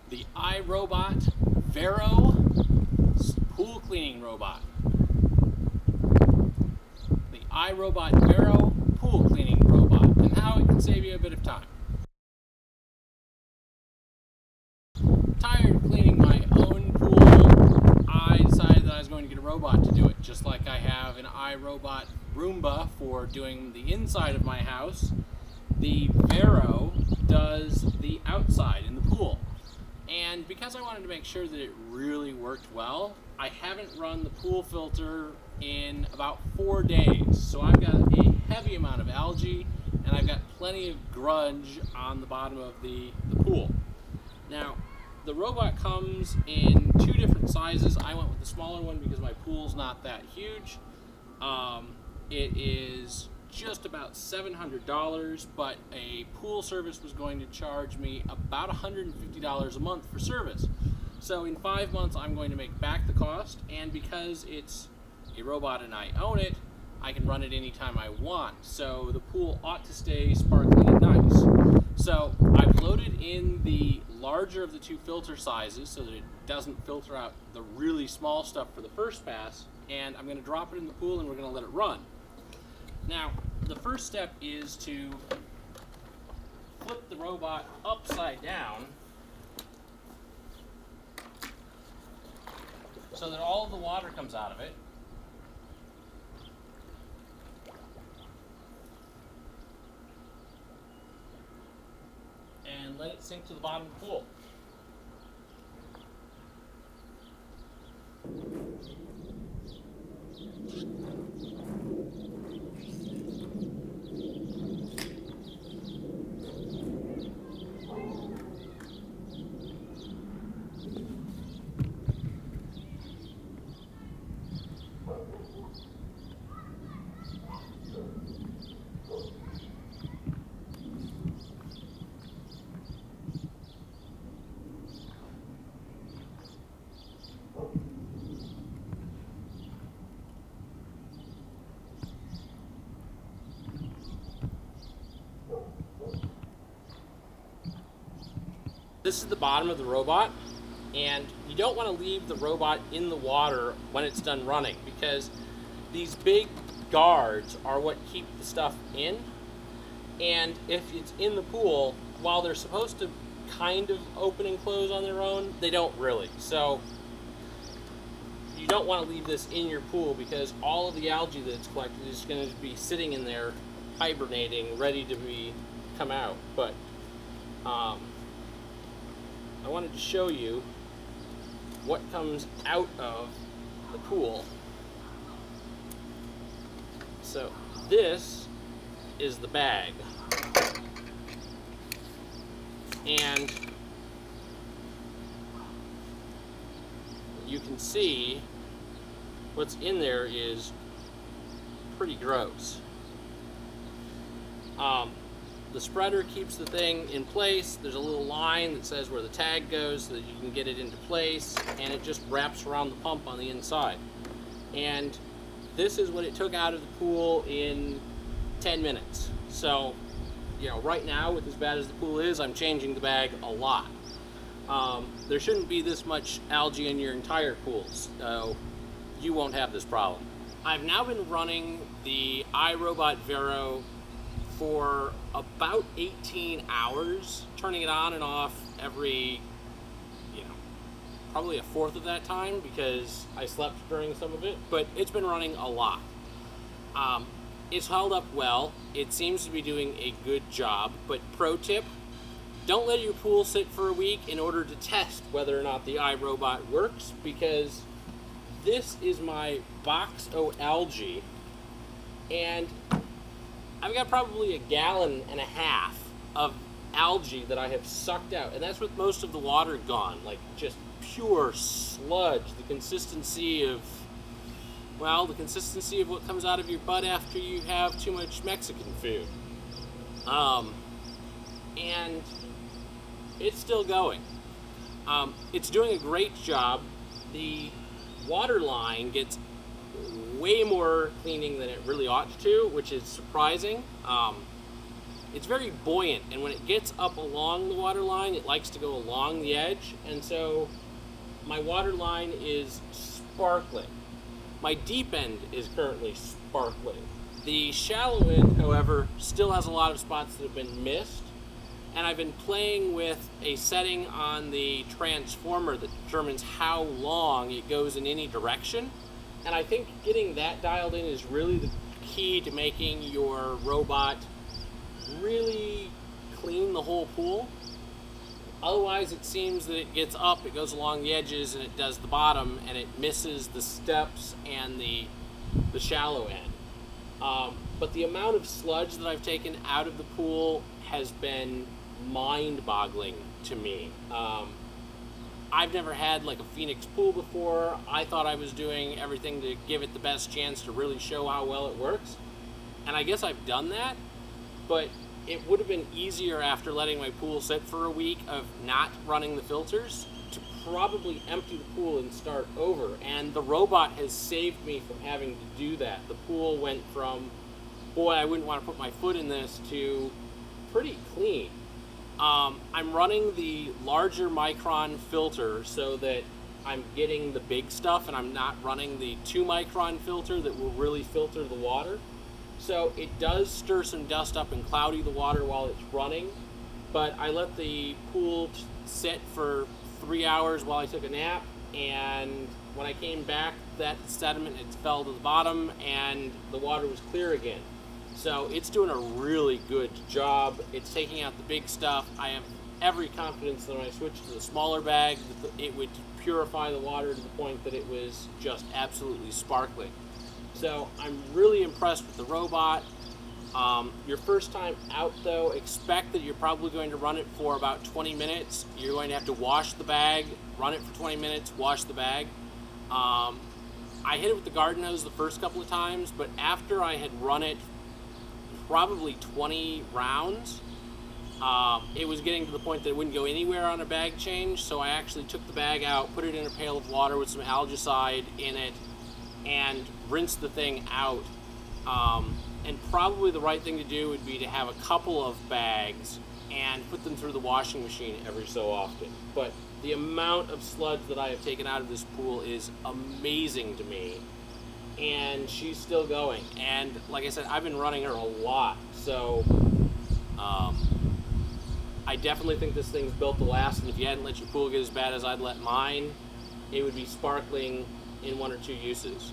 the iRobot Verro pool cleaning robot. The iRobot Verro pool cleaning robot, and how it can save you a bit of time. Tired of cleaning my own pool, I decided that I was going to get a robot to do it, just like I have an iRobot Roomba for doing the inside of my house. The Verro does the outside in the pool. And because I wanted to make sure that it really worked well, I haven't run the pool filter in about 4 days. So I've got a heavy amount of algae, and I've got plenty of grudge on the bottom of the pool. Now, the robot comes in 2 different sizes. I went with the smaller one because my pool's not that huge. It is just about $700, but a pool service was going to charge me about $150 a month for service. So in 5 months, I'm going to make back the cost, and because it's a robot and I own it, I can run it anytime I want. So the pool ought to stay sparkling and nice. So I've loaded in the larger of the 2 filter sizes so that it doesn't filter out the really small stuff for the first pass, and I'm going to drop it in the pool and we're going to let it run. Now, the first step is to flip the robot upside down so that all of the water comes out of it. And let it sink to the bottom of the pool. This is the bottom of the robot, and you don't want to leave the robot in the water when it's done running, because these big guards are what keep the stuff in, and if it's in the pool, while they're supposed to kind of open and close on their own, they don't really. So you don't want to leave this in your pool, because all of the algae that's collected is going to be sitting in there hibernating, ready to come out. But I wanted to show you what comes out of the pool. So this is the bag, and you can see what's in there is pretty gross. The spreader keeps the thing in place. There's a little line that says where the tag goes so that you can get it into place, and it just wraps around the pump on the inside. And this is what it took out of the pool in 10 minutes. So, you know, right now, with as bad as the pool is, I'm changing the bag a lot. There shouldn't be this much algae in your entire pools, so you won't have this problem. I've now been running the iRobot Verro for about 18 hours, turning it on and off every, probably a fourth of that time, because I slept during some of it, but it's been running a lot. It's held up well. It seems to be doing a good job, but pro tip, don't let your pool sit for a week in order to test whether or not the iRobot works, because this is my box o' algae, and I've got probably 1.5 gallons of algae that I have sucked out, and that's with most of the water gone, like just pure sludge, the consistency of what comes out of your butt after you have too much Mexican food. And it's still going. It's doing a great job. The water line gets way more cleaning than it really ought to, which is surprising. it's very buoyant, and when it gets up along the water line, it likes to go along the edge, and so my water line is sparkling. My deep end is currently sparkling. The shallow end, however, still has a lot of spots that have been missed, and I've been playing with a setting on the transformer that determines how long it goes in any direction, and I think getting that dialed in is really the key to making your robot really clean the whole pool. Otherwise, it seems that it gets up, it goes along the edges, and it does the bottom, and it misses the steps and the shallow end. But the amount of sludge that I've taken out of the pool has been mind-boggling to me. I've never had like a Phoenix pool before. I thought I was doing everything to give it the best chance to really show how well it works. And I guess I've done that, but it would have been easier after letting my pool sit for a week of not running the filters to probably empty the pool and start over. And the robot has saved me from having to do that. The pool went from, boy, I wouldn't want to put my foot in this, to pretty clean. I'm running the larger micron filter so that I'm getting the big stuff, and I'm not running the 2 micron filter that will really filter the water. So it does stir some dust up and cloudy the water while it's running, but I let the pool sit for 3 hours while I took a nap, and when I came back, that sediment had fell to the bottom and the water was clear again. So it's doing a really good job. It's taking out the big stuff. I have every confidence that when I switch to the smaller bag, it would purify the water to the point that it was just absolutely sparkling. So I'm really impressed with the robot. Your first time out though, expect that you're probably going to run it for about 20 minutes. You're going to have to wash the bag, run it for 20 minutes, wash the bag. I hit it with the garden hose the first couple of times, but after I had run it probably 20 rounds, it was getting to the point that it wouldn't go anywhere on a bag change, so I actually took the bag out, put it in a pail of water with some algicide in it, and rinse the thing out. And probably the right thing to do would be to have a couple of bags and put them through the washing machine every so often. But the amount of sludge that I have taken out of this pool is amazing to me, and she's still going. And like I said, I've been running her a lot, so I definitely think this thing's built to last, and if you hadn't let your pool get as bad as I'd let mine, it would be sparkling in 1 or 2 uses.